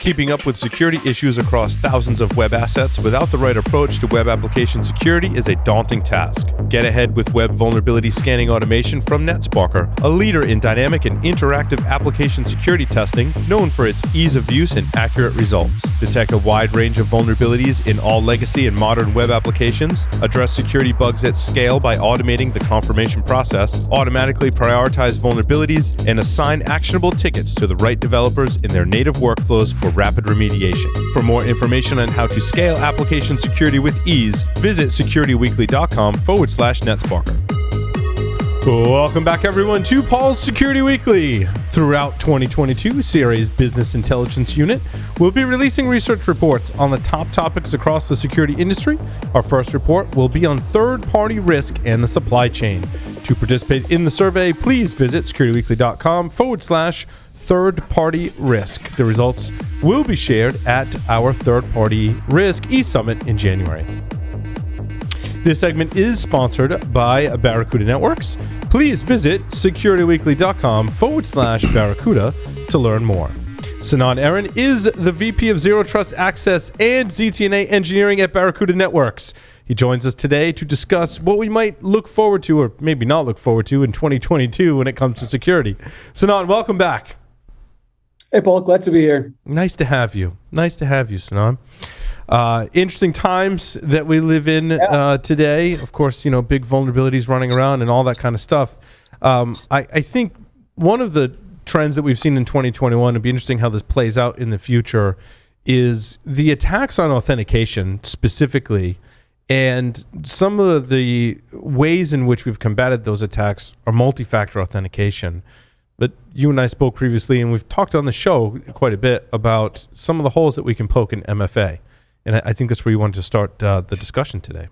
Keeping up with security issues across thousands of web assets without the right approach to web application security is a daunting task. Get ahead with web vulnerability scanning automation from NetSparker, a leader in dynamic and interactive application security testing known for its ease of use and accurate results. Detect a wide range of vulnerabilities in all legacy and modern web applications, address security bugs at scale by automating the confirmation process, automatically prioritize vulnerabilities, and assign actionable tickets to the right developers in their native workflows for rapid remediation. For more information on how to scale application security with ease, visit securityweekly.com/NetSparker. Welcome back, everyone, to Paul's Security Weekly. Throughout 2022, CRA's Business Intelligence Unit will be releasing research reports on the top topics across the security industry. Our first report will be on third-party risk and the supply chain. To participate in the survey, please visit securityweekly.com/third-party risk. The results will be shared at our third-party risk e-summit in January. This segment is sponsored by Barracuda Networks. Please visit securityweekly.com/Barracuda to learn more. Sinan Eren is the VP of Zero Trust Access and ZTNA Engineering at Barracuda Networks. He joins us today to discuss what we might look forward to, or maybe not look forward to, in 2022 when it comes to security. Sinan, welcome back. Hey, Paul. Glad to be here. Nice to have you. Nice to have you, Sinan. Interesting times that we live in today. Of course, big vulnerabilities running around and all that kind of stuff. I think one of the trends that we've seen in 2021, it'd be interesting how this plays out in the future, is the attacks on authentication specifically. And some of the ways in which we've combated those attacks are multi-factor authentication. But you and I spoke previously, and we've talked on the show quite a bit about some of the holes that we can poke in MFA. And I think that's where you wanted to start the discussion today.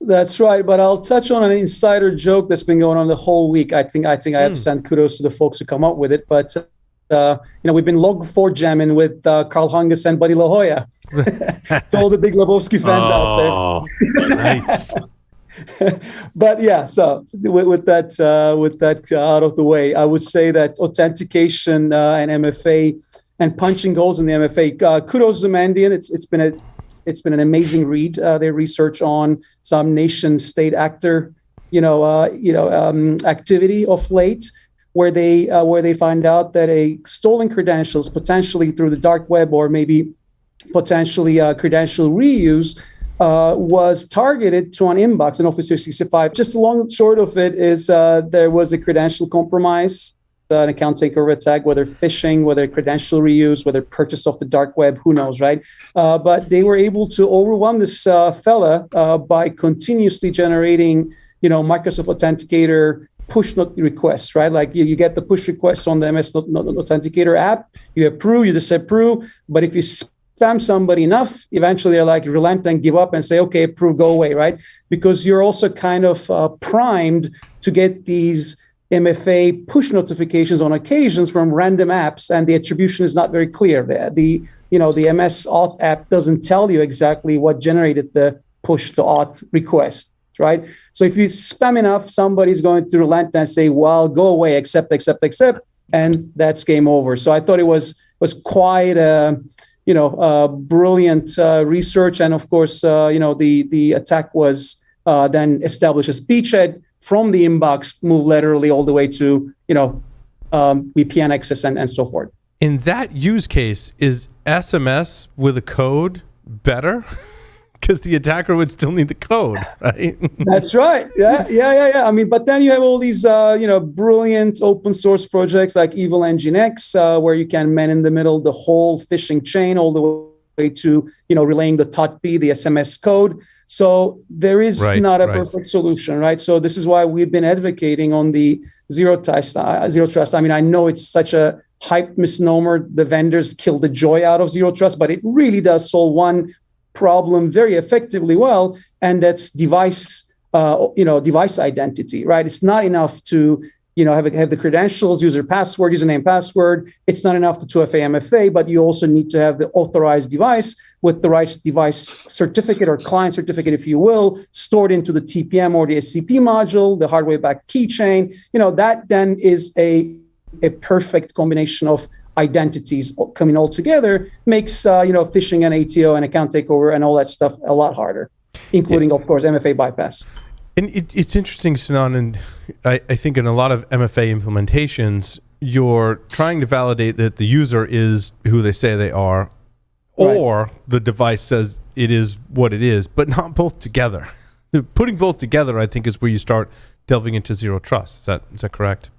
That's right, but I'll touch on an insider joke that's been going on the whole week. I think I have to send kudos to the folks who come up with it. But we've been log4 jamming with Carl Hungus and Buddy La Jolla. To all the big Lebowski fans out there. Nice. But yeah, so with that out of the way, I would say that authentication and MFA and punching holes in the MFA. Kudos to Mandian. It's been an amazing read. Their research on some nation-state actor, activity of late, where they find out that a stolen credentials, potentially through the dark web or maybe potentially credential reuse, was targeted to an inbox in Office 365. Just the long and short of it is there was a credential compromise, an account takeover attack, whether phishing, whether credential reuse, whether purchase off the dark web, who knows, right? But they were able to overwhelm this fella by continuously generating, Microsoft Authenticator push note requests, right? Like you get the push request on the MS Authenticator app, you approve, you disapprove, but if you spam somebody enough, eventually they're like relent and give up and say, okay, approve, go away, right? Because you're also kind of primed to get these MFA push notifications on occasions from random apps, and the attribution is not very clear. The MS auth app doesn't tell you exactly what generated the push to auth request, right? So if you spam enough, somebody's going to relent and say, well, go away, accept, and that's game over. So I thought it was quite brilliant research, and of course, the attack was then established as beachhead. From the inbox, move laterally all the way to, VPN access and so forth. In that use case, is SMS with a code better? Because the attacker would still need the code, right? That's right. Yeah. I mean, but then you have all these, brilliant open source projects like Evil Engine X, where you can man in the middle the whole phishing chain all the way to, relaying the TOTP, the SMS code. So there is not a perfect solution, right? So this is why we've been advocating on the Zero Trust. I mean, I know it's such a hype misnomer. The vendors kill the joy out of Zero Trust, but it really does solve one problem very effectively well, and that's device identity, right? It's not enough to have the credentials, username, password. It's not enough to 2FA, MFA, but you also need to have the authorized device with the right device certificate or client certificate, if you will, stored into the TPM or the SCP module, the hardware backed keychain. That then is a perfect combination of identities coming all together makes phishing and ATO and account takeover and all that stuff a lot harder, including, of course, MFA bypass. And it's interesting, Sinan, and I think in a lot of MFA implementations, you're trying to validate that the user is who they say they are, or the device says it is what it is, but not both together. Putting both together, I think, is where you start delving into zero trust. Is that correct?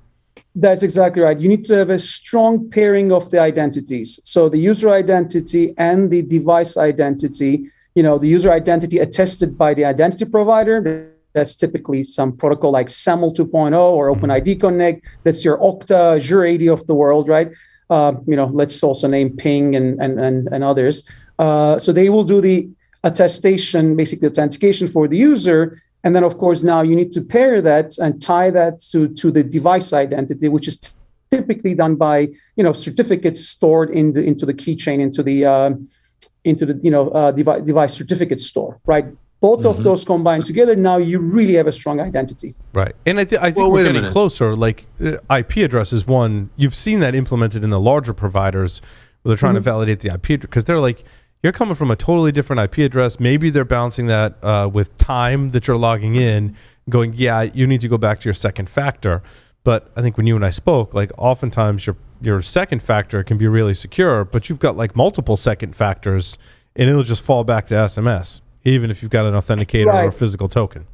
That's exactly right. You need to have a strong pairing of the identities. So the user identity and the device identity, the user identity attested by the identity provider. That's typically some protocol like SAML 2.0 or OpenID Connect. That's your Okta, Azure AD of the world, right? Let's also name Ping and others. So they will do the attestation, basically authentication for the user. And then, of course, now you need to pair that and tie that to the device identity, which is typically done by certificates stored into the keychain, into the device certificate store, right? Both of those combined together, now you really have a strong identity. Right. And I think we're getting closer. Like IP address is one. You've seen that implemented in the larger providers where they're trying to validate the IP address because they're like, you're coming from a totally different IP address. Maybe they're balancing that with time that you're logging in, going, yeah, you need to go back to your second factor. But I think when you and I spoke, like oftentimes your second factor can be really secure, but you've got like multiple second factors and it'll just fall back to SMS. Even if you've got an authenticator or a physical token.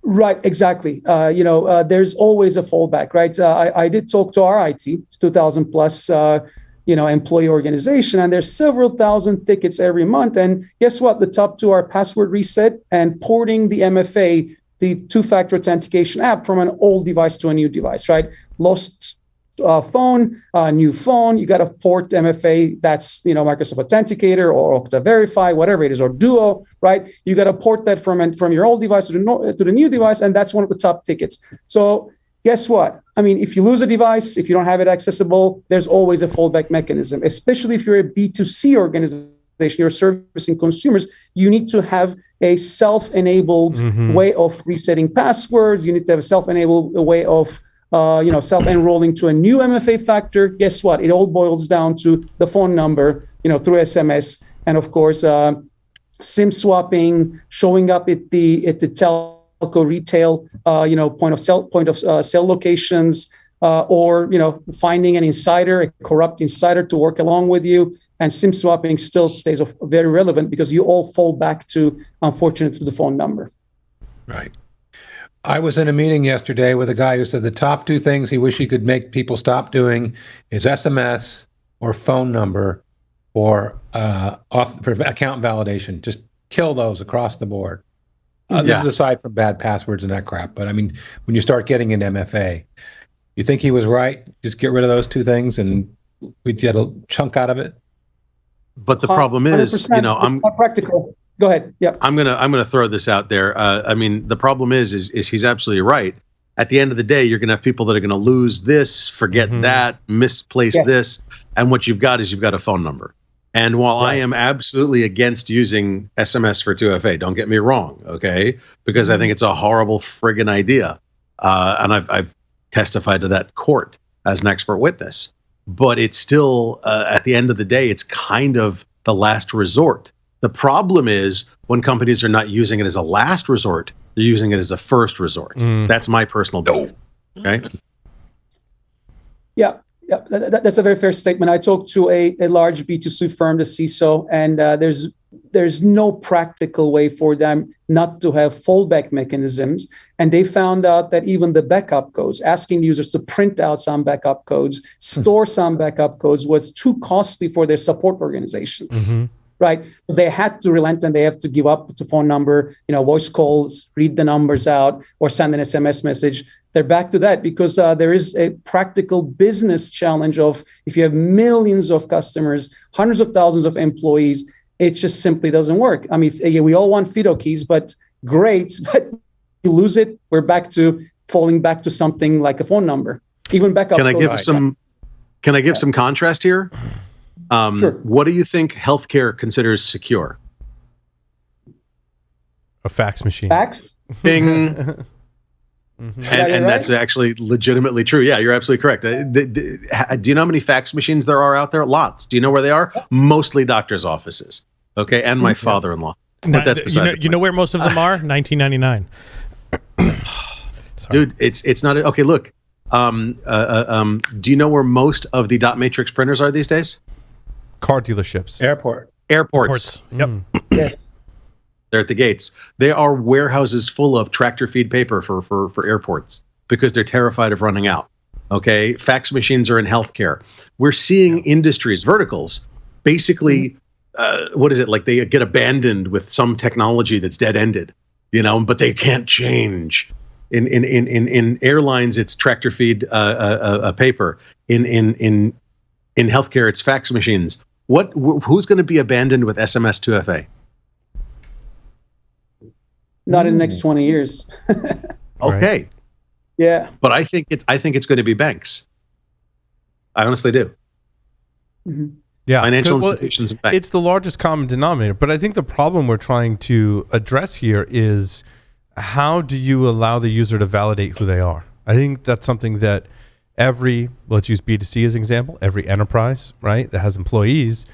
Right, exactly. There's always a fallback, right? I did talk to our IT, 2,000 plus, employee organization, and there's several thousand tickets every month. And guess what? The top two are password reset and porting the MFA, the two-factor authentication app from an old device to a new device, right? Lost phone, new phone, you got to port MFA. That's Microsoft Authenticator or Okta Verify, whatever it is, or Duo, right? You got to port that from your old device to the new device, and that's one of the top tickets. So guess what? I mean, if you lose a device, if you don't have it accessible, there's always a fallback mechanism. Especially if you're a B2C organization, you're servicing consumers, you need to have a self-enabled way of resetting passwords. You need to have a self-enabled way of self-enrolling to a new MFA factor. Guess what? It all boils down to the phone number, through SMS, and of course, SIM swapping, showing up at the telco retail, point of sale locations, or finding an insider, a corrupt insider to work along with you. And SIM swapping still stays very relevant because you all fall back to, unfortunately, the phone number. Right. I was in a meeting yesterday with a guy who said the top two things he wished he could make people stop doing is SMS or phone number or for account validation. Just kill those across the board. This is aside from bad passwords and that crap. But I mean, when you start getting into MFA, you think he was right? Just get rid of those two things and we'd get a chunk out of it. But the problem is, it's not practical. Go ahead. Yeah. I'm gonna throw this out there. I mean, the problem is he's absolutely right. At the end of the day, you're gonna have people that are gonna lose this, forget that, misplace this, and what you've got is a phone number. And while I am absolutely against using SMS for 2FA, don't get me wrong, okay? Because I think it's a horrible friggin' idea, and I've testified to that court as an expert witness. But it's still, at the end of the day, it's kind of the last resort. The problem is when companies are not using it as a last resort, they're using it as a first resort. That's my personal belief. Okay. Yeah, that's a very fair statement. I talked to a large B2C firm, the CISO, and there's no practical way for them not to have fallback mechanisms. And they found out that even the backup codes, asking users to print out some backup codes, store some backup codes, was too costly for their support organization. Right. So they had to relent and they have to give up the phone number, voice calls, read the numbers out, or send an SMS message. They're back to that because there is a practical business challenge of if you have millions of customers, hundreds of thousands of employees, it just simply doesn't work. I mean, we all want FIDO keys, but great, but you lose it, we're back to falling back to something like a phone number. Even backup. Can I give some contrast here? Sure. What do you think healthcare considers secure? A fax machine. Fax? Bing. And that's actually legitimately true. Yeah, you're absolutely correct. Do you know how many fax machines there are out there? Lots. Do you know where they are? Mostly doctors' offices. Okay, and my father-in-law. But that's you know where most of them are? 1999. Dude, it's not okay. Look, do you know where most of the dot matrix printers are these days? Car dealerships, airports. Yep. Yes. They're at the gates. They are warehouses full of tractor feed paper for airports because they're terrified of running out. Okay, fax machines are in healthcare. We're seeing industries, verticals, basically. What is it like? They get abandoned with some technology that's dead ended, but they can't change. In airlines, it's tractor feed paper. In healthcare, it's fax machines. Who's going to be abandoned with SMS 2FA? Not in the next 20 years. Okay. Right. Yeah. But I think it's going to be banks. I honestly do. Mm-hmm. Yeah, financial institutions and banks. It's the largest common denominator. But I think the problem we're trying to address here is how do you allow the user to validate who they are? I think that's something that let's use B2C as an example, every enterprise, right, that has employees,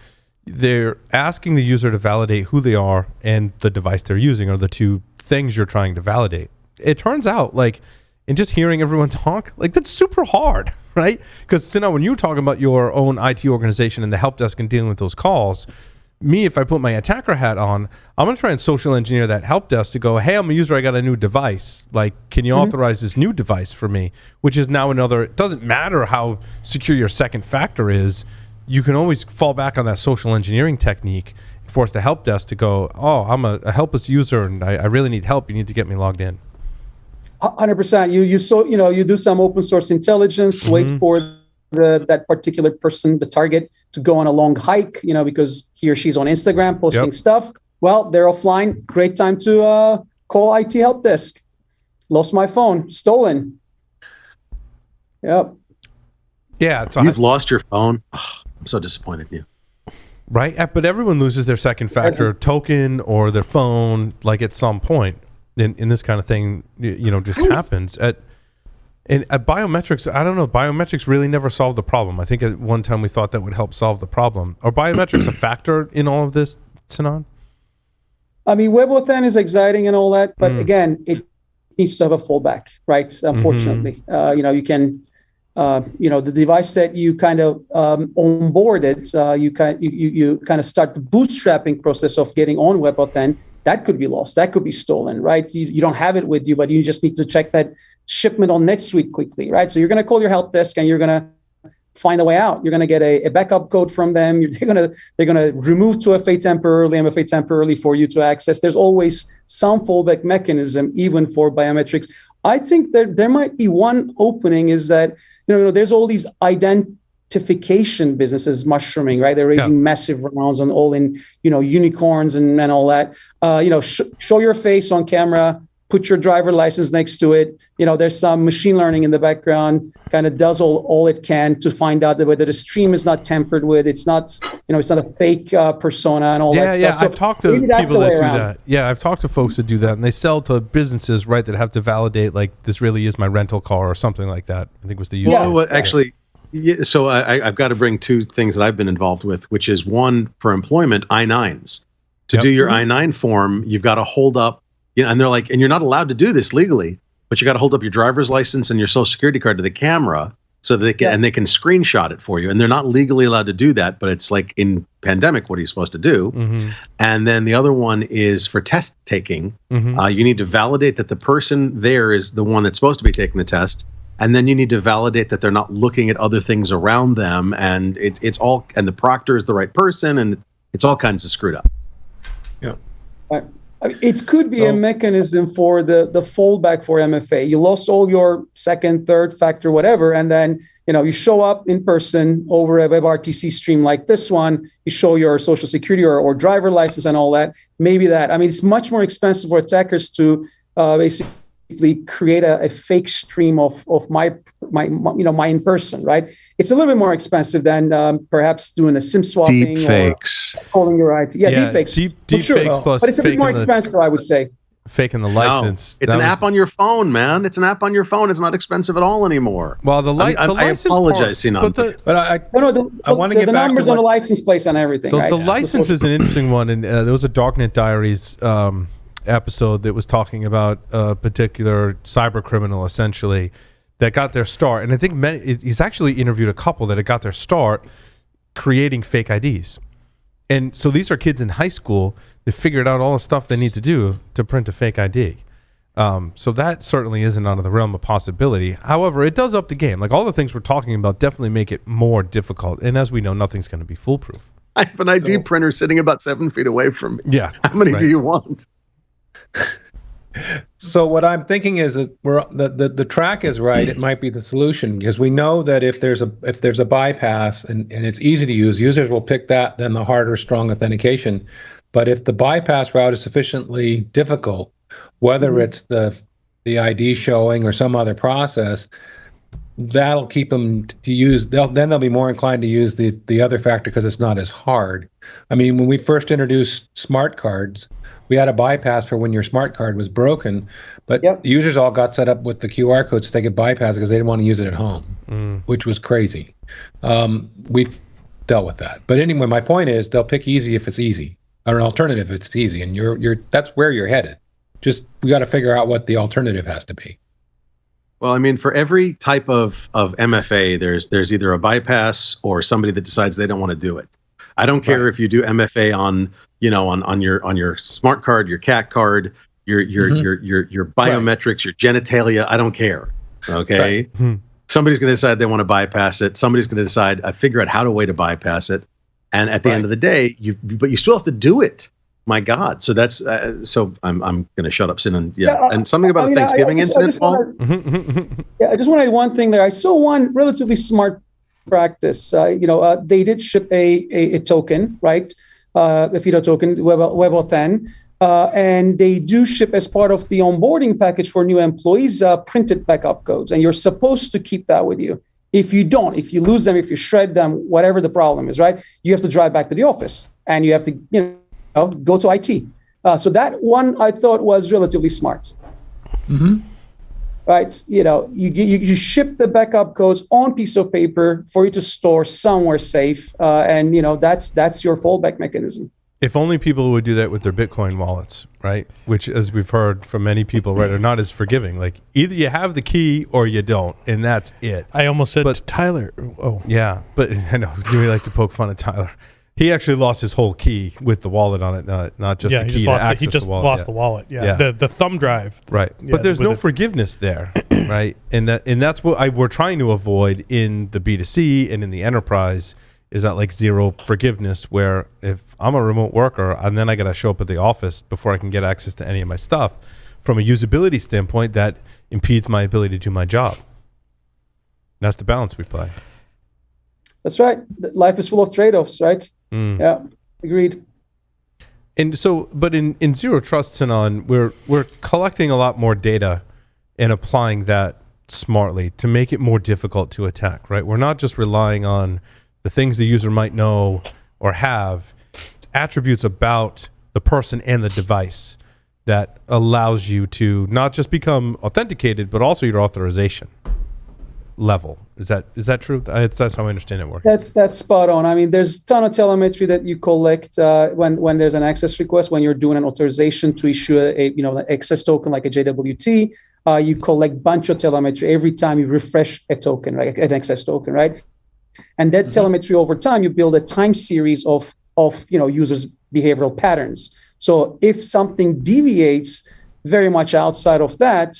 they're asking the user to validate who they are and the device they're using are the two things you're trying to validate. It turns out, in just hearing everyone talk, that's super hard, right? Because when you were talking about your own IT organization and the help desk and dealing with those calls, if I put my attacker hat on, I'm going to try and social engineer that help desk to go, hey, I'm a user, I got a new device. Can you authorize this new device for me? Which is now it doesn't matter how secure your second factor is. You can always fall back on that social engineering technique and force the help desk to go, oh, I'm a helpless user and I really need help. You need to get me logged in. 100%. You do some open source intelligence, wait for that particular person, the target, to go on a long hike, because he or she's on Instagram posting stuff. Well, they're offline. Great time to call IT help desk. Lost my phone. Stolen. Yep. Yeah. You've lost your phone. Oh, I'm so disappointed in you. Right. But everyone loses their second factor token or their phone, at some point. In this kind of thing, just happens. At biometrics, I don't know. Biometrics really never solved the problem. I think at one time we thought that would help solve the problem. Are biometrics a factor in all of this, Sinan? I mean, WebAuthn is exciting and all that, but again, it needs to have a fallback, right? Unfortunately, you can, the device that you kind of onboarded, you kind of start the bootstrapping process of getting on WebAuthn. That could be lost. That could be stolen, right? You don't have it with you, but you just need to check that shipment on NetSuite quickly, right? So you're going to call your help desk and you're going to find a way out. You're going to get a backup code from them. They're going to remove 2FA temporarily, MFA temporarily for you to access. There's always some fallback mechanism, even for biometrics. I think there might be one opening is that there's all these identification businesses mushrooming, right? They're raising massive rounds on all in unicorns and all that. Show your face on camera. Put your driver license next to it. There's some machine learning in the background, kind of does all it can to find out whether the stream is not tampered with. It's not, it's not a fake persona and all that stuff. Yeah, so I've talked to people that do that. Yeah, I've talked to folks that do that, and they sell to businesses, right, that have to validate, this really is my rental car or something like that. I think was the use. Well, actually, so I've got to bring two things that I've been involved with, which is one for employment, I-9s. To do your I-9 form, you've got to hold up. And they're like, and you're not allowed to do this legally, but you got to hold up your driver's license and your social security card to the camera so that they can, and they can screenshot it for you. And they're not legally allowed to do that, but it's like in pandemic, what are you supposed to do? And then the other one is for test taking. You need to validate that the person there is the one that's supposed to be taking the test. And then you need to validate that they're not looking at other things around them. And it's all, and the proctor is the right person. And it's all kinds of screwed up. Yeah. It could be a mechanism for the fallback for MFA. You lost all your second, third factor, whatever, and then you show up in person over a WebRTC stream like this one. You show your social security or driver license and all that. Maybe that. I mean, it's much more expensive for attackers to basically create a fake stream of my in person, right? It's a little bit more expensive than perhaps doing a SIM swapping deep fakes. Or calling your IT. Yeah, deep fakes. Deep sure. fakes plus but it's a bit fake more expensive, I would say. faking the license. No, it's an app on your phone, man. It's an app on your phone. It's not expensive at all anymore. Well, the I license apologize, Sinan. But I want to get the back numbers to on the license plates and everything. The, right? the license is an interesting one, and there was a Darknet Diaries episode that was talking about a particular cyber criminal, essentially, that got their start. And I think he's actually interviewed a couple that had got their start creating fake IDs. And so these are kids in high school that figured out all the stuff they need to do to print a fake ID. So that certainly isn't out of the realm of possibility. However, it does up the game. Like all the things we're talking about definitely make it more difficult. And as we know, nothing's going to be foolproof. I have an ID printer sitting about 7 feet away from me. Yeah. How many do you want? So what I'm thinking is that the track is right. It might be the solution, because we know that if there's a bypass and it's easy to use, users will pick that than the harder, strong authentication. But if the bypass route is sufficiently difficult, whether it's the ID showing or some other process, that'll keep them to use. They'll be more inclined to use the other factor because it's not as hard. I mean, when we first introduced smart cards, we had a bypass for when your smart card was broken, but the users all got set up with the QR code so they could bypass it because they didn't want to use it at home, which was crazy. We've dealt with that. But anyway, my point is they'll pick easy if it's easy, or an alternative if it's easy, and that's where you're headed. Just we got to figure out what the alternative has to be. Well, I mean, for every type of MFA, there's either a bypass or somebody that decides they don't want to do it. I don't care if you do MFA on your smart card, your CAC card, your biometrics, your genitalia. I don't care. Okay. Right. Somebody's going to decide they want to bypass it. Somebody's going to decide figure out how to bypass it. And at the end of the day, but you still have to do it. My God. So that's so I'm going to shut up, Sinan. And something about a Thanksgiving incident, Paul. I just want to add one thing there. I saw one relatively smart practice. They did ship a token, right? A FIDO token, WebAuthn, and they do ship as part of the onboarding package for new employees printed backup codes, and you're supposed to keep that with you. If you don't, if you lose them, if you shred them, whatever the problem is, right? You have to drive back to the office, and you have to go to IT. So that one I thought was relatively smart. Right, you ship the backup codes on piece of paper for you to store somewhere safe, and that's your fallback mechanism. If only people would do that with their Bitcoin wallets, right? Which, as we've heard from many people, right, are not as forgiving. Like either you have the key or you don't, and that's it. I almost said to Tyler. Oh, yeah, but I know we like to poke fun at Tyler. He actually lost his whole key with the wallet on it, not just the key to access the wallet. He just lost the wallet. Yeah. The thumb drive. Right, but there's no forgiveness there, right? And that's what we're trying to avoid in the B2C and in the enterprise is that like zero forgiveness, where if I'm a remote worker and then I got to show up at the office before I can get access to any of my stuff, from a usability standpoint, that impedes my ability to do my job. That's the balance we play. That's right. Life is full of trade-offs, right? Yeah, agreed. And so, but in Zero Trust, Sinan, we're collecting a lot more data and applying that smartly to make it more difficult to attack, right? We're not just relying on the things the user might know or have. It's attributes about the person and the device that allows you to not just become authenticated, but also your authorization level. Is that true? That's how I understand it working. That's spot on. I mean, there's a ton of telemetry that you collect when there's an access request, when you're doing an authorization to issue an access token like a JWT. You collect bunch of telemetry every time you refresh a token, right? An access token, right? And that telemetry over time, you build a time series of users' behavioral patterns. So if something deviates very much outside of that,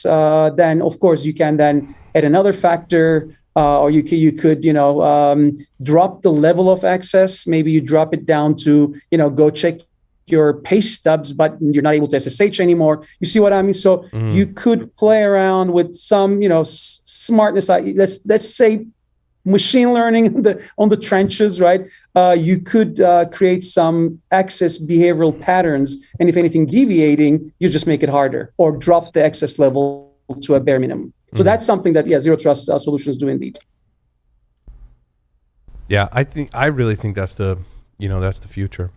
then of course you can then add another factor, or you could drop the level of access. Maybe you drop it down to go check your pay stubs, but you're not able to SSH anymore. You see what I mean? So you could play around with some smartness. Let's say machine learning on the trenches, right? You could create some access behavioral patterns, and if anything deviating, you just make it harder or drop the access level to a bare minimum. So that's something that Zero Trust solutions do indeed. Yeah, I really think that's the future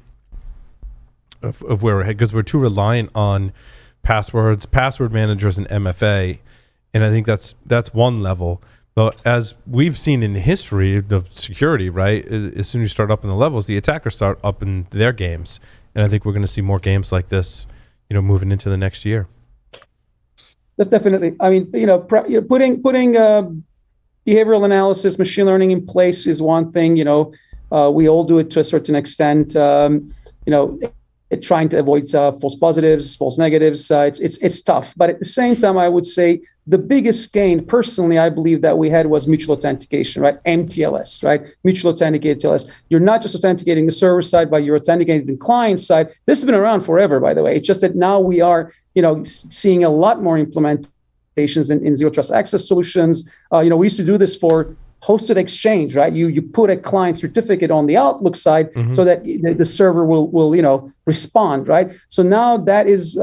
of where we're headed, because we're too reliant on passwords, password managers, and MFA. And I think that's one level. But as we've seen in history of security, right, as soon as you start up in the levels, the attackers start up in their games. And I think we're going to see more games like this, moving into the next year. That's definitely. I mean, putting behavioral analysis, machine learning in place is one thing. We all do it to a certain extent. Trying to avoid false positives, false negatives. It's tough. But at the same time, I would say the biggest gain, personally, I believe that we had was mutual authentication, right? MTLS, right? Mutual authenticated TLS. You're not just authenticating the server side, but you're authenticating the client side. This has been around forever, by the way. It's just that now we are, seeing a lot more implementations in zero trust access solutions. We used to do this for hosted exchange, right? You put a client certificate on the Outlook side so that the server will respond, right? So now that is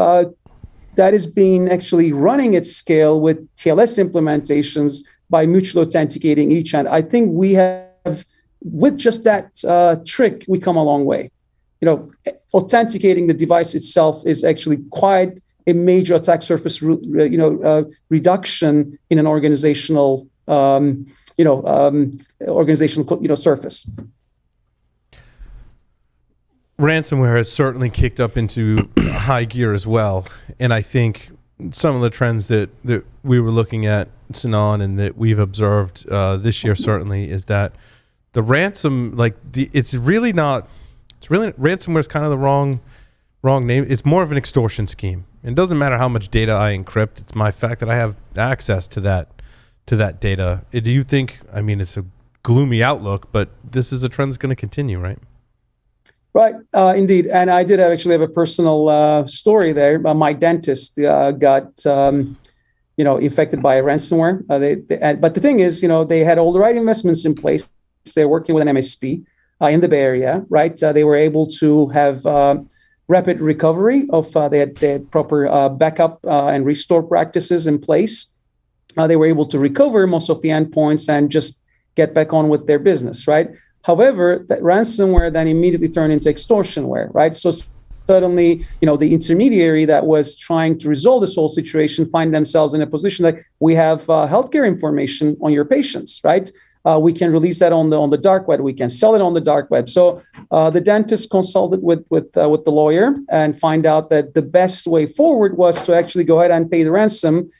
being actually running at scale with TLS implementations by mutual authenticating each end. I think we have, with just that trick, we come a long way. Authenticating the device itself is actually quite a major attack surface, reduction in an organizational surface. Ransomware has certainly kicked up into high gear as well. And I think some of the trends that we were looking at, Sinan, and that we've observed this year certainly is that the ransomware is kind of the wrong name. It's more of an extortion scheme. It doesn't matter how much data I encrypt. It's my fact that I have access to that data. Do you think, it's a gloomy outlook, but this is a trend that's going to continue, right? Right, indeed. And I did actually have a personal story there. My dentist got, infected by a ransomware. But the thing is, they had all the right investments in place. They're working with an MSP in the Bay Area, right? They were able to have rapid recovery of, they had proper backup and restore practices in place. They were able to recover most of the endpoints and just get back on with their business, right? However, that ransomware then immediately turned into extortionware, right? So suddenly, the intermediary that was trying to resolve this whole situation find themselves in a position that we have healthcare information on your patients, right? We can release that on the dark web. We can sell it on the dark web. So the dentist consulted with the lawyer and find out that the best way forward was to actually go ahead and pay the ransom,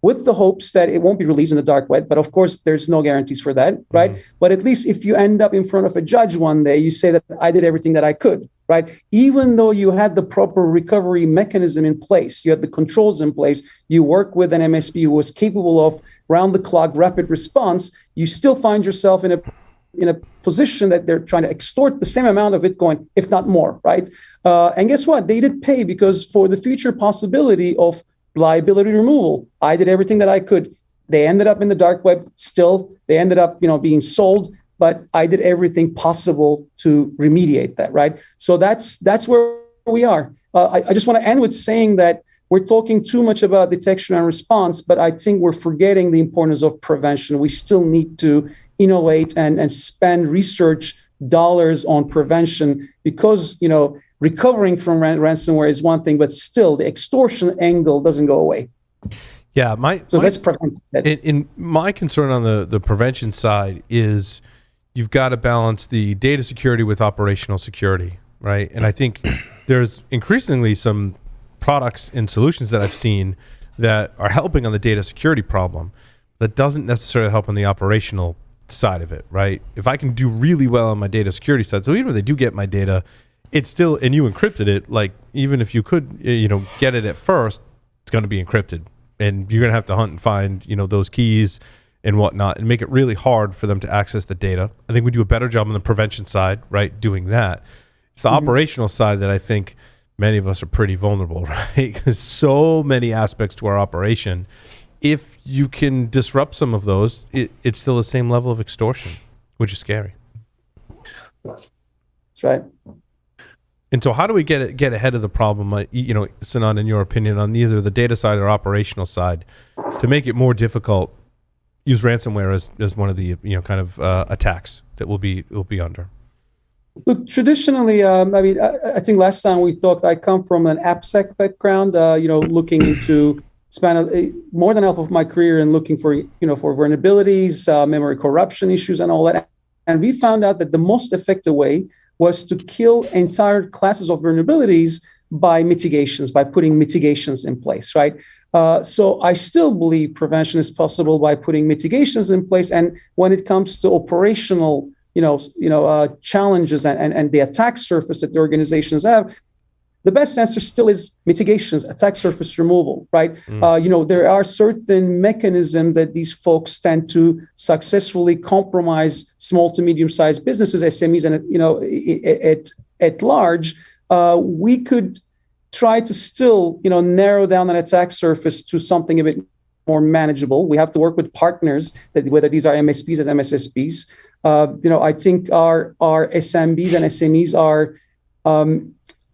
with the hopes that it won't be released in the dark web. But of course, there's no guarantees for that, right? Mm-hmm. But at least if you end up in front of a judge one day, you say that I did everything that I could, right? Even though you had the proper recovery mechanism in place, you had the controls in place, you work with an MSP who was capable of round-the-clock rapid response, you still find yourself in a position that they're trying to extort the same amount of Bitcoin, if not more, right? And guess what? They did pay, because for the future possibility of liability removal, I did everything that I could. They ended up in the dark web still. They ended up, being sold, but I did everything possible to remediate that, right? So that's where we are. I just want to end with saying that we're talking too much about detection and response, but I think we're forgetting the importance of prevention. We still need to innovate and spend research dollars on prevention, because, recovering from ransomware is one thing, but still the extortion angle doesn't go away. Yeah, let's prevent that. In my concern on the prevention side is you've got to balance the data security with operational security, right? And I think there's increasingly some products and solutions that I've seen that are helping on the data security problem that doesn't necessarily help on the operational side of it, right? If I can do really well on my data security side, so even if they do get my data, it's still, and you encrypted it, like even if you could, get it at first, it's going to be encrypted, and you're going to have to hunt and find, those keys and whatnot, and make it really hard for them to access the data. I think we do a better job on the prevention side, right? Doing that. It's the operational side that I think many of us are pretty vulnerable, right? Because so many aspects to our operation. If you can disrupt some of those, it's still the same level of extortion, which is scary. That's right. And so how do we get ahead of the problem, Sinan, in your opinion, on either the data side or operational side, to make it more difficult, use ransomware as one of the kind of attacks that we'll be under? Look, traditionally, I think last time we talked, I come from an AppSec background, looking into more than half of my career and looking for vulnerabilities, memory corruption issues and all that. And we found out that the most effective way was to kill entire classes of vulnerabilities by mitigations, by putting mitigations in place, right? So I still believe prevention is possible by putting mitigations in place. And when it comes to operational challenges and the attack surface that the organizations have, the best answer still is mitigations, attack surface removal, right? There are certain mechanisms that these folks tend to successfully compromise small to medium-sized businesses, SMEs, and at large. We could try to still, narrow down an attack surface to something a bit more manageable. We have to work with partners, whether these are MSPs and MSSPs. I think our SMBs and SMEs are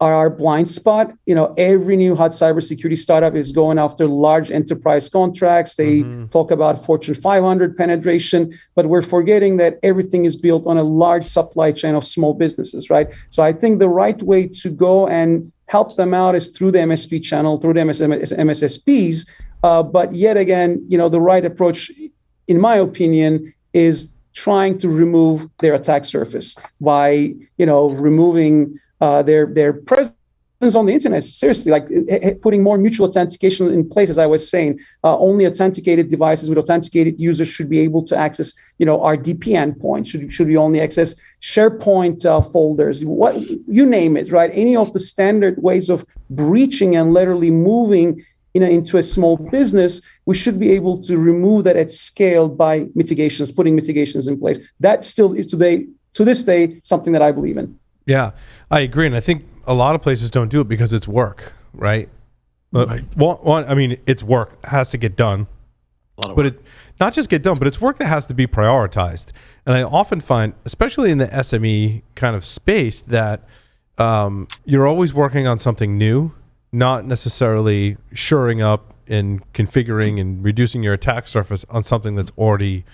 our blind spot. Every new hot cybersecurity startup is going after large enterprise contracts. They talk about Fortune 500 penetration, but we're forgetting that everything is built on a large supply chain of small businesses, right? So I think the right way to go and help them out is through the MSP channel, through the MSSPs. But yet again, the right approach, in my opinion, is trying to remove their attack surface by, removing their presence on the internet. Seriously, like putting more mutual authentication in place. As I was saying, only authenticated devices with authenticated users should be able to access, our DP endpoints. Should we only access SharePoint folders? What you name it, right? Any of the standard ways of breaching and literally moving into a small business, we should be able to remove that at scale by mitigations, putting mitigations in place. That still is to this day, something that I believe in. Yeah, I agree. And I think a lot of places don't do it because it's work, right? Right. It's work. It has to get done. But it not just get done, but it's work that has to be prioritized. And I often find, especially in the SME kind of space, that you're always working on something new, not necessarily shoring up and configuring and reducing your attack surface on something that's already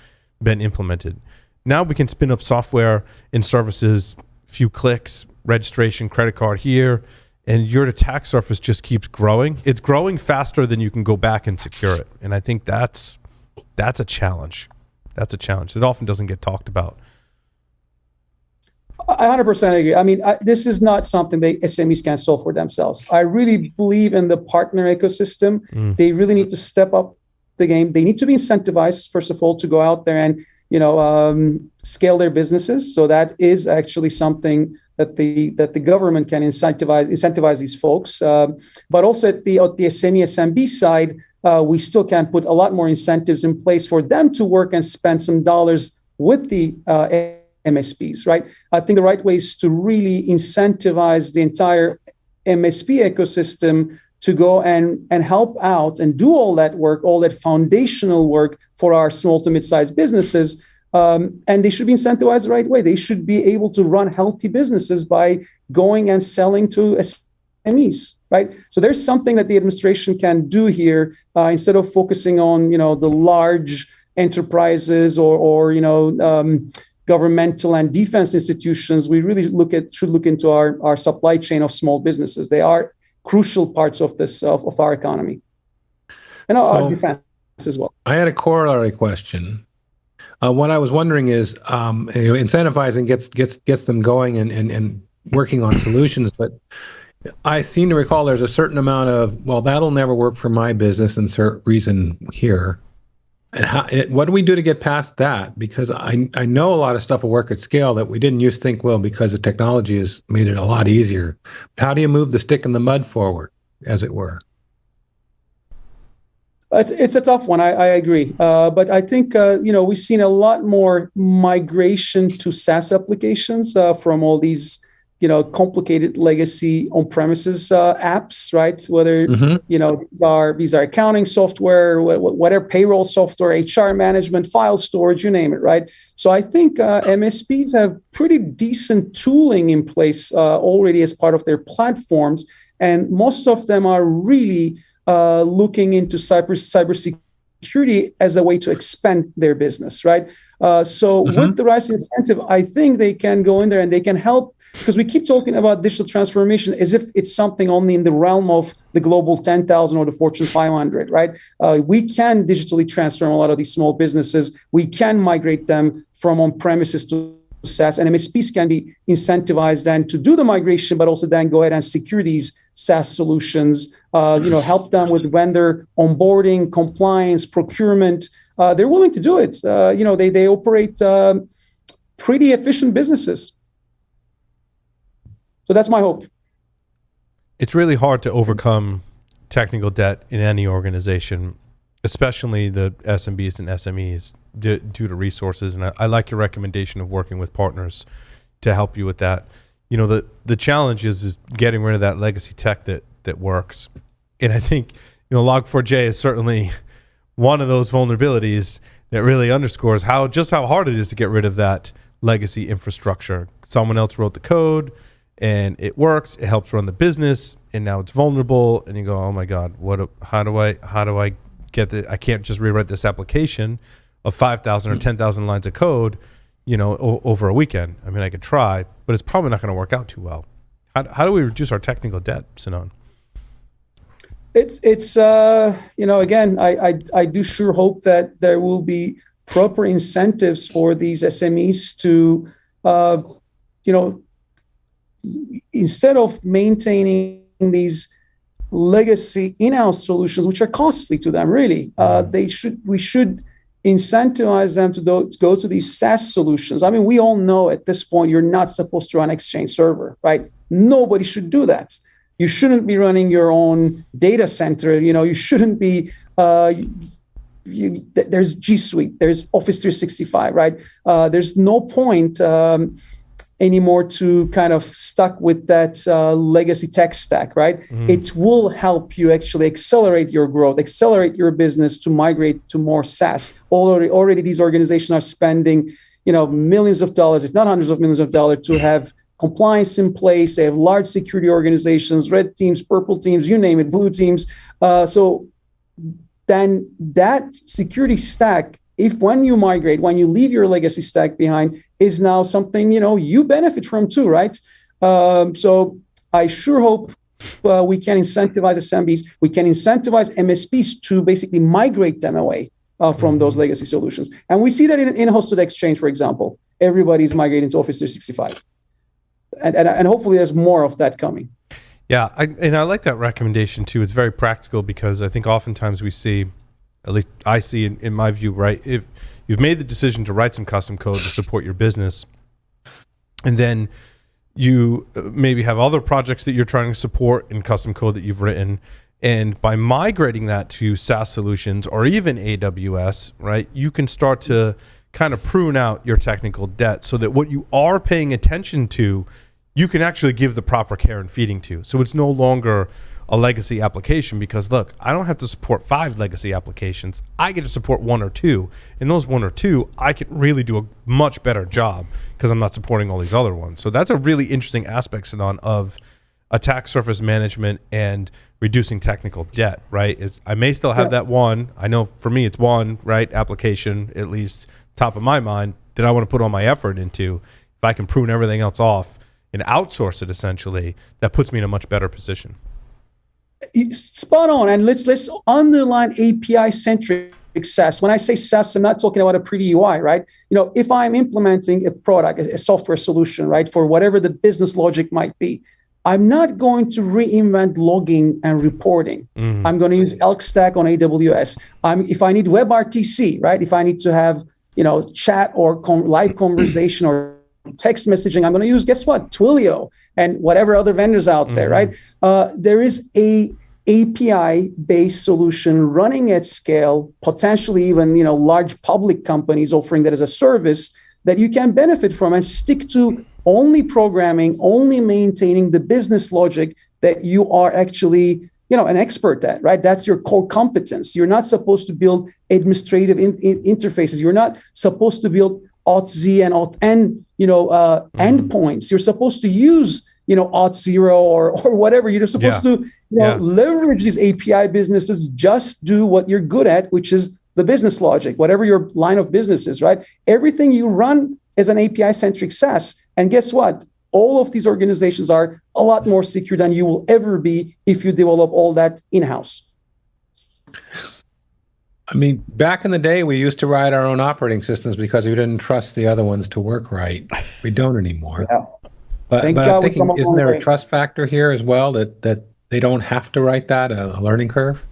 been implemented. Now we can spin up software and services, few clicks, registration, credit card here, and your attack surface just keeps growing. It's growing faster than you can go back and secure it. And I think that's a challenge. That's a challenge that often doesn't get talked about. I 100% agree. I mean, this is not something that SMEs can solve for themselves. I really believe in the partner ecosystem. They really need to step up the game. They need to be incentivized, first of all, to go out there and scale their businesses. So that is actually something that the government can incentivize these folks. But also at the SME SMB side, we still can put a lot more incentives in place for them to work and spend some dollars with the MSPs, right? I think the right way is to really incentivize the entire MSP ecosystem to go and help out and do all that work, all that foundational work for our small to mid-sized businesses. And they should be incentivized the right way. They should be able to run healthy businesses by going and selling to SMEs, right? So there's something that the administration can do here instead of focusing on, the large enterprises or governmental and defense institutions. We really should look into our supply chain of small businesses. They are crucial parts of this of our economy and our defense as well. I had a corollary question. What I was wondering is, incentivizing gets them going and working on solutions, but I seem to recall there's a certain amount of, well, that'll never work for my business and certain reason here. And what do we do to get past that? Because I know a lot of stuff will work at scale that we didn't used to think will, because the technology has made it a lot easier. How do you move the stick in the mud forward, as it were? It's a tough one. I agree. But I think, we've seen a lot more migration to SaaS applications from all these, complicated legacy on-premises apps, right? Whether, these are accounting software, whatever, payroll software, HR management, file storage, you name it, right? So I think MSPs have pretty decent tooling in place already as part of their platforms. And most of them are really looking into cybersecurity as a way to expand their business, right? So with the right incentive, I think they can go in there and they can help, because we keep talking about digital transformation as if it's something only in the realm of the global 10,000 or the Fortune 500, right? We can digitally transform a lot of these small businesses. We can migrate them from on-premises to SaaS, and MSPs can be incentivized then to do the migration, but also then go ahead and secure these SaaS solutions, help them with vendor onboarding, compliance, procurement. They're willing to do it. They operate pretty efficient businesses. So that's my hope. It's really hard to overcome technical debt in any organization, especially the SMBs and SMEs, due to resources. And I like your recommendation of working with partners to help you with that. The challenge is getting rid of that legacy tech that works. And I think, Log4j is certainly one of those vulnerabilities that really underscores how hard it is to get rid of that legacy infrastructure. Someone else wrote the code and it works, it helps run the business, and now it's vulnerable, and you go, oh my God, how do I get the, I can't just rewrite this application of 5,000 or 10,000 lines of code, over a weekend. I mean, I could try, but it's probably not going to work out too well. How do we reduce our technical debt, Sinan? It's again, I do sure hope that there will be proper incentives for these SMEs to, instead of maintaining these legacy in-house solutions, which are costly to them, really, we should incentivize them to go to these SaaS solutions. I mean, we all know at this point you're not supposed to run Exchange Server, right? Nobody should do that. You shouldn't be running your own data center. You shouldn't be. There's G Suite. There's Office 365, right? There's no point anymore to kind of stuck with that legacy tech stack, right? It will help you actually accelerate your growth, accelerate your business to migrate to more SaaS. Already these organizations are spending, millions of dollars, if not hundreds of millions of dollars, to have compliance in place. They have large security organizations, red teams, purple teams, you name it, blue teams. So then that security stack, when you migrate, when you leave your legacy stack behind, is now something, you benefit from too, right? So I sure hope we can incentivize SMBs, we can incentivize MSPs to basically migrate them away from those legacy solutions. And we see that in hosted Exchange, for example. Everybody's migrating to Office 365. And hopefully there's more of that coming. Yeah, I like that recommendation too. It's very practical, because I think oftentimes we see, at least I see in my view, right, if you've made the decision to write some custom code to support your business, and then you maybe have other projects that you're trying to support in custom code that you've written, and by migrating that to SaaS solutions or even AWS, right, you can start to kind of prune out your technical debt so that what you are paying attention to, you can actually give the proper care and feeding to. So it's no longer a legacy application, because look, I don't have to support 5 legacy applications. I get to support 1 or 2. And those 1 or 2, I can really do a much better job because I'm not supporting all these other ones. So that's a really interesting aspect, Sinan, of attack surface management and reducing technical debt, right? I may still have that one. I know for me it's one, right, application, at least top of my mind, that I want to put all my effort into. If I can prune everything else off and outsource it, essentially, that puts me in a much better position. Spot on. And let's underline API-centric SaaS. When I say SaaS, I'm not talking about a pretty UI, right? If I'm implementing a product, a software solution, right, for whatever the business logic might be, I'm not going to reinvent logging and reporting. I'm going to use Elk Stack on AWS. If I need WebRTC, right, if I need to have chat or live conversation or text messaging, I'm going to use, guess what, Twilio and whatever other vendors out there, right? There is a API-based solution running at scale, potentially even large public companies offering that as a service that you can benefit from, and stick to only programming, only maintaining the business logic that you are actually an expert at, right? That's your core competence. You're not supposed to build administrative interfaces. You're not supposed to build auth-z and auth-n, endpoints. You're supposed to use, auth0 or whatever. You're supposed to leverage these API businesses. Just do what you're good at, which is the business logic, whatever your line of business is, right? Everything you run is an API-centric SaaS. And guess what? All of these organizations are a lot more secure than you will ever be if you develop all that in-house. I mean, back in the day, we used to write our own operating systems because we didn't trust the other ones to work right. We don't anymore. Yeah. But I'm thinking, isn't there a trust factor here as well, that they don't have to write that, a learning curve?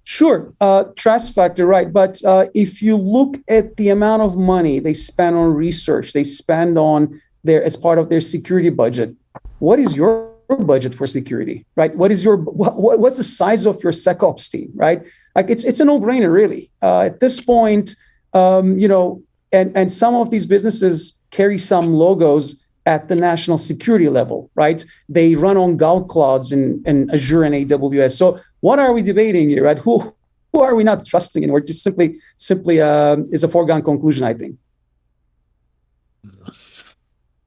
Sure, trust factor, right. But if you look at the amount of money they spend on research, they spend on as part of their security budget, what is your budget for security, right? What's the size of your SecOps team, right? Like it's a no-brainer, really. At this point, and some of these businesses carry some logos at the national security level, right? They run on Gulf clouds in Azure and AWS. So what are we debating here, right? Who are we not trusting? And we're just simply is a foregone conclusion, I think.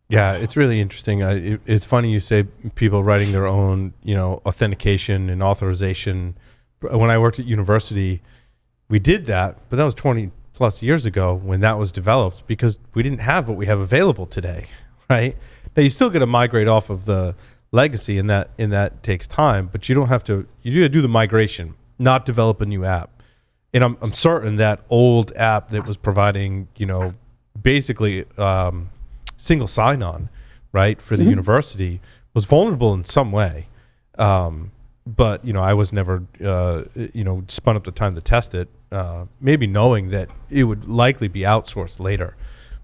Yeah, it's really interesting. It's funny you say people writing their own, authentication and authorization. When I worked at university, we did that, but that was 20 plus years ago when that was developed because we didn't have what we have available today, right? Now you still got to migrate off of the legacy, and that takes time, but you don't have to. You do do the migration, not develop a new app. And I'm certain that old app that was providing, basically single sign-on, right, for the university was vulnerable in some way. But I was never spun up the time to test it, maybe knowing that it would likely be outsourced later.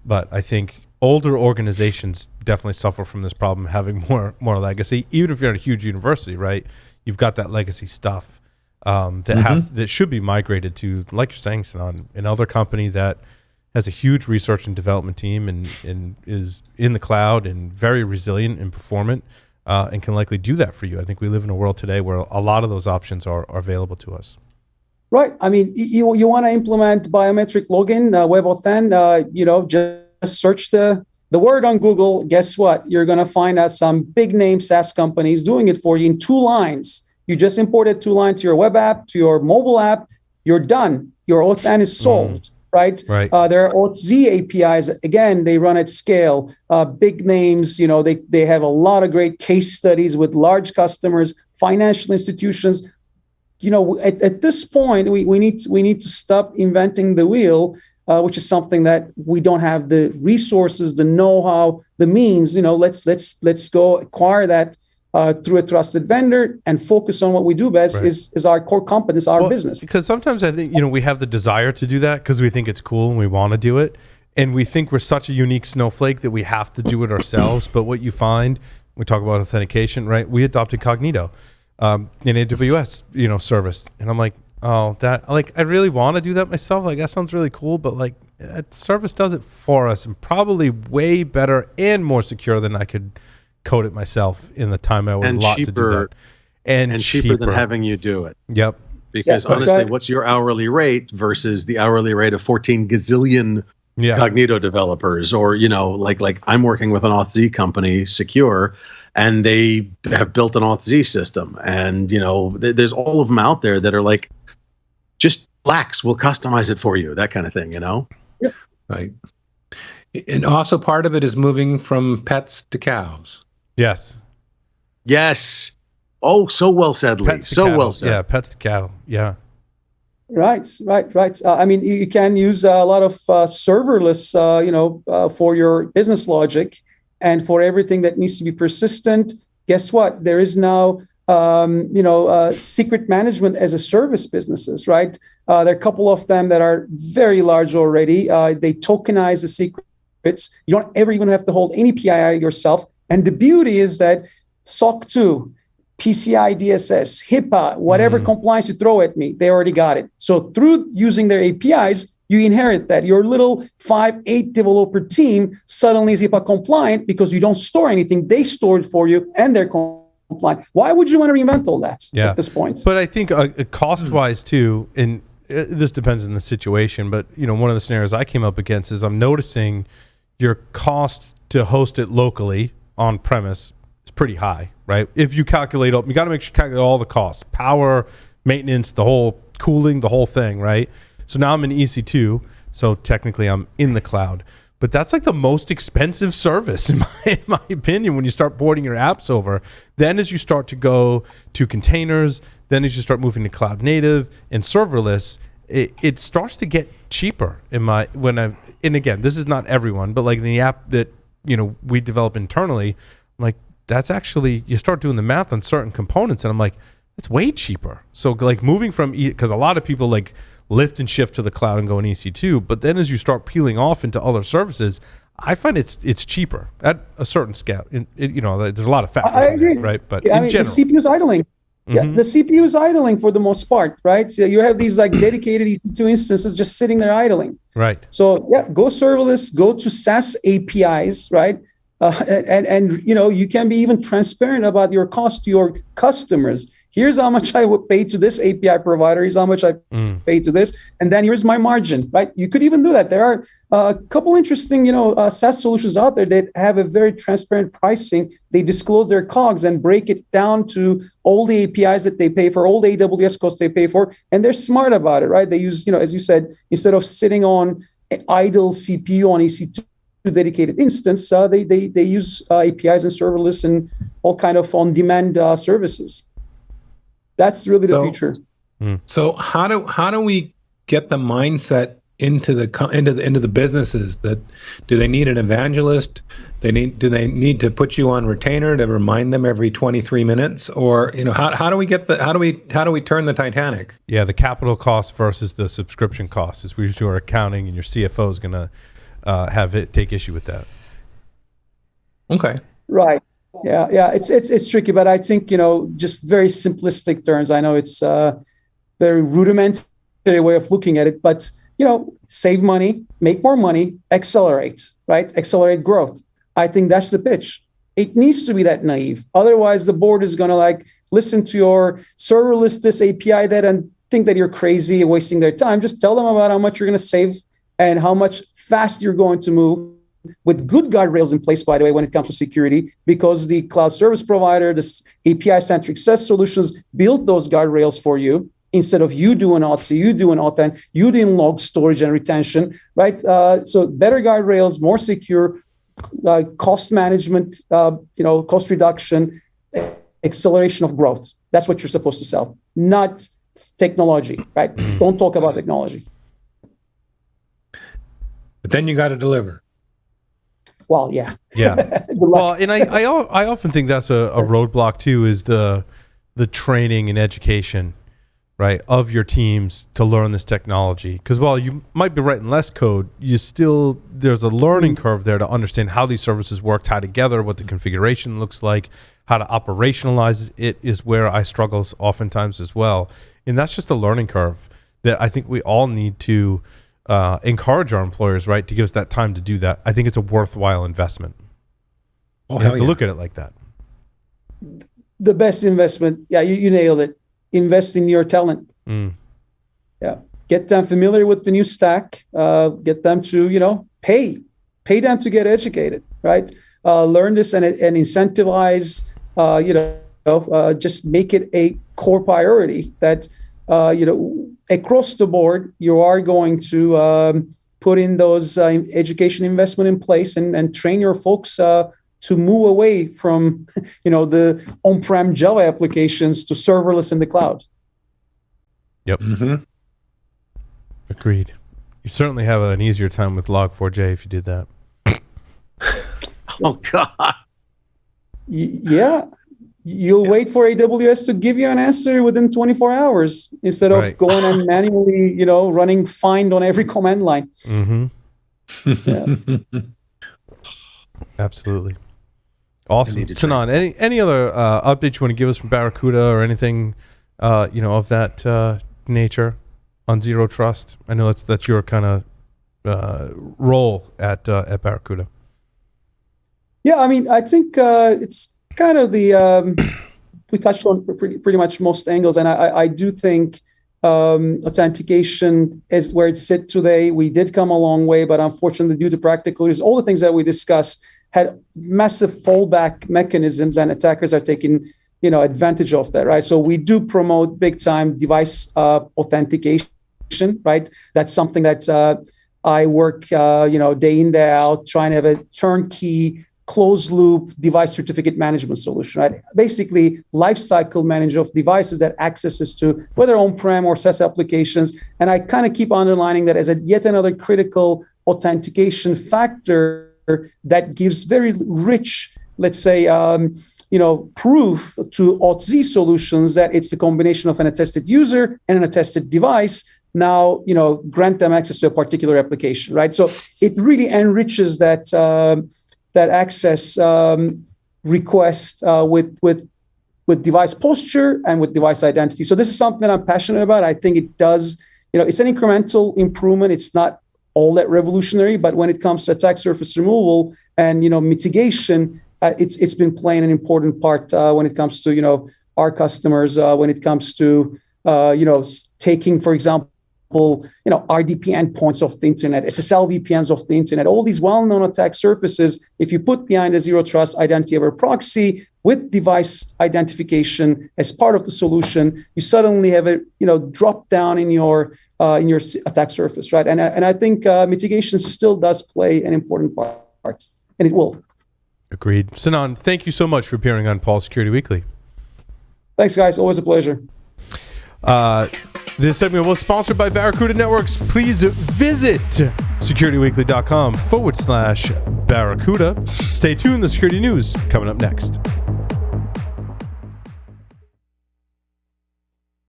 But I think older organizations definitely suffer from this problem, having more legacy. Even if you're at a huge university, right, you've got that legacy stuff that should be migrated to, like you're saying, Sinan, another company that has a huge research and development team and is in the cloud and very resilient and performant, and can likely do that for you. I think we live in a world today where a lot of those options are available to us. Right. I mean, you want to implement biometric login, WebAuthn, just search the word on Google. Guess what? You're going to find out some big name SaaS companies doing it for you in 2 lines. You just imported 2 lines to your web app, to your mobile app. You're done. Your Authn is solved. Right. There are Auth-Z APIs. Again, they run at scale. Big names, they have a lot of great case studies with large customers, financial institutions. At this point, we need to stop inventing the wheel, which is something that we don't have the resources, the know-how, the means. Let's go acquire that through a trusted vendor and focus on what we do best, is our core competence, our business. Because sometimes I think, we have the desire to do that because we think it's cool and we want to do it. And we think we're such a unique snowflake that we have to do it ourselves. But what you find, we talk about authentication, right? We adopted Cognito in AWS, service. And I'm like, I really want to do that myself. Like, that sounds really cool. But that service does it for us and probably way better and more secure than I could code it myself in the time I would allot to do that. And cheaper than having you do it. Yep. Because honestly, what's your hourly rate versus the hourly rate of 14 gazillion Cognito developers? Or, like I'm working with an Auth-Z company, Secure, and they have built an Auth-Z system. And, there's all of them out there that are like, just relax, we'll customize it for you, that kind of thing, Yeah. Right. And also part of it is moving from pets to cows. Yes. Oh, so well said, Lee. So well said. Yeah, pets to cattle. Yeah. Right. I mean, you can use a lot of serverless, for your business logic and for everything that needs to be persistent. Guess what? There is now, secret management as a service businesses, right? There are a couple of them that are very large already. They tokenize the secrets. You don't ever even have to hold any PII yourself. And the beauty is that SOC 2, PCI DSS, HIPAA, whatever compliance you throw at me, they already got it. So through using their APIs, you inherit that. Your little 5-8 developer team suddenly is HIPAA compliant because you don't store anything. They store it for you and they're compliant. Why would you want to reinvent all that at this point? But I think cost-wise too, and this depends on the situation, but one of the scenarios I came up against is I'm noticing your cost to host it locally on premise is pretty high, right? If you calculate, you got to make sure you calculate all the costs, power, maintenance, the whole cooling, the whole thing, right? So now I'm in EC2, so technically I'm in the cloud. But that's like the most expensive service in my opinion when you start porting your apps over. Then as you start to go to containers, then as you start moving to cloud native and serverless, it starts to get cheaper and again, this is not everyone, but like in the app that, you know, we develop internally, I'm like, that's actually, you start doing the math on certain components and I'm like, it's way cheaper. So like moving from, because a lot of people like lift and shift to the cloud and go in EC2, but then as you start peeling off into other services, I find it's cheaper at a certain scale. You know, there's a lot of factors, I agree. Right? But yeah, in general, the CPU is idling. Yeah, the CPU is idling for the most part, right? So you have these like dedicated EC2 instances just sitting there idling. Right. So yeah, go serverless, go to SaaS APIs, right? And you know, you can be even transparent about your cost to your customers. Here's how much I would pay to this API provider. Here's how much I pay to this, and then here's my margin. Right? You could even do that. There are a couple interesting, you know, SaaS solutions out there that have a very transparent pricing. They disclose their COGS and break it down to all the APIs that they pay for, all the AWS costs they pay for, and they're smart about it. Right? They use, you know, as you said, instead of sitting on an idle CPU on EC2 dedicated instance, they use APIs and serverless and all kind of on-demand services. That's really the future. So how do we get the mindset into the businesses? That do they need an evangelist? Do they need to put you on retainer to remind them every 23 minutes? Or, you know, how do we turn the Titanic? Yeah, the capital cost versus the subscription cost is we are accounting, and your CFO is going to have it take issue with that. Okay. Right. Yeah. It's tricky, but I think, you know, just very simplistic terms. I know it's a very rudimentary way of looking at it, but, you know, save money, make more money, accelerate, right? Accelerate growth. I think that's the pitch. It needs to be that naive. Otherwise, the board is going to like listen to your serverless this API that and think that you're crazy and wasting their time. Just tell them about how much you're going to save and how much fast you're going to move, with good guardrails in place, by the way, when it comes to security, because the cloud service provider, this API-centric SaaS solutions built those guardrails for you instead of you doing OTC, you doing auth, you doing log storage and retention, right? So better guardrails, more secure, cost management, cost reduction, acceleration of growth. That's what you're supposed to sell, not technology, right? Don't talk about technology. But then you got to deliver. Well, yeah. Well, and I often think that's a roadblock too, is the training and education, right, of your teams to learn this technology. Because while you might be writing less code, there's a learning curve there to understand how these services work, tie together, what the configuration looks like, how to operationalize it is where I struggle oftentimes as well. And that's just a learning curve that I think we all need to encourage our employers, right, to give us that time to do that. I think it's a worthwhile investment. You have to look at it like that. The best investment, you nailed it. Invest in your talent. Yeah, get them familiar with the new stack. Get them to, pay them to get educated, right? Learn this and incentivize. Just make it a core priority that across the board, you are going to put in those education investment in place and train your folks to move away from, the on-prem Java applications to serverless in the cloud. Yep. Mm-hmm. Agreed. You certainly have an easier time with Log4j if you did that. Oh, God. Yeah. You'll wait for AWS to give you an answer within 24 hours instead of going and manually, running find on every command line. Mm-hmm. Yeah. Absolutely. Awesome. Sinan, any other updates you want to give us from Barracuda or anything, of that nature on Zero Trust? I know that's your kind of role at Barracuda. Yeah, I mean, I think it's kind of we touched on pretty much most angles, and I do think authentication is where it's sit today. We did come a long way, but unfortunately, due to practical reasons, all the things that we discussed had massive fallback mechanisms, and attackers are taking advantage of that, right? So we do promote big time device authentication, right? That's something that I work, day in, day out, trying to have a turnkey, closed loop device certificate management solution, right? Basically, lifecycle management of devices that accesses to whether on-prem or SaaS applications. And I kind of keep underlining that as yet another critical authentication factor that gives very rich, let's say, proof to Auth0 solutions that it's the combination of an attested user and an attested device. Now, grant them access to a particular application, right? So it really enriches that access request with device posture and with device identity. So this is something that I'm passionate about. I think it does, it's an incremental improvement. It's not all that revolutionary, but when it comes to attack surface removal and mitigation, it's been playing an important part when it comes to our customers. When it comes to taking, for example, RDP endpoints of the internet, SSL VPNs of the internet, all these well-known attack surfaces. If you put behind a zero trust identity over proxy with device identification as part of the solution, you suddenly have a drop down in your attack surface, right? And I think mitigation still does play an important part, and it will. Agreed. Sinan, thank you so much for appearing on Paul Security Weekly. Thanks, guys. Always a pleasure. This segment was sponsored by Barracuda Networks. Please visit securityweekly.com/Barracuda. Stay tuned. The security news coming up next.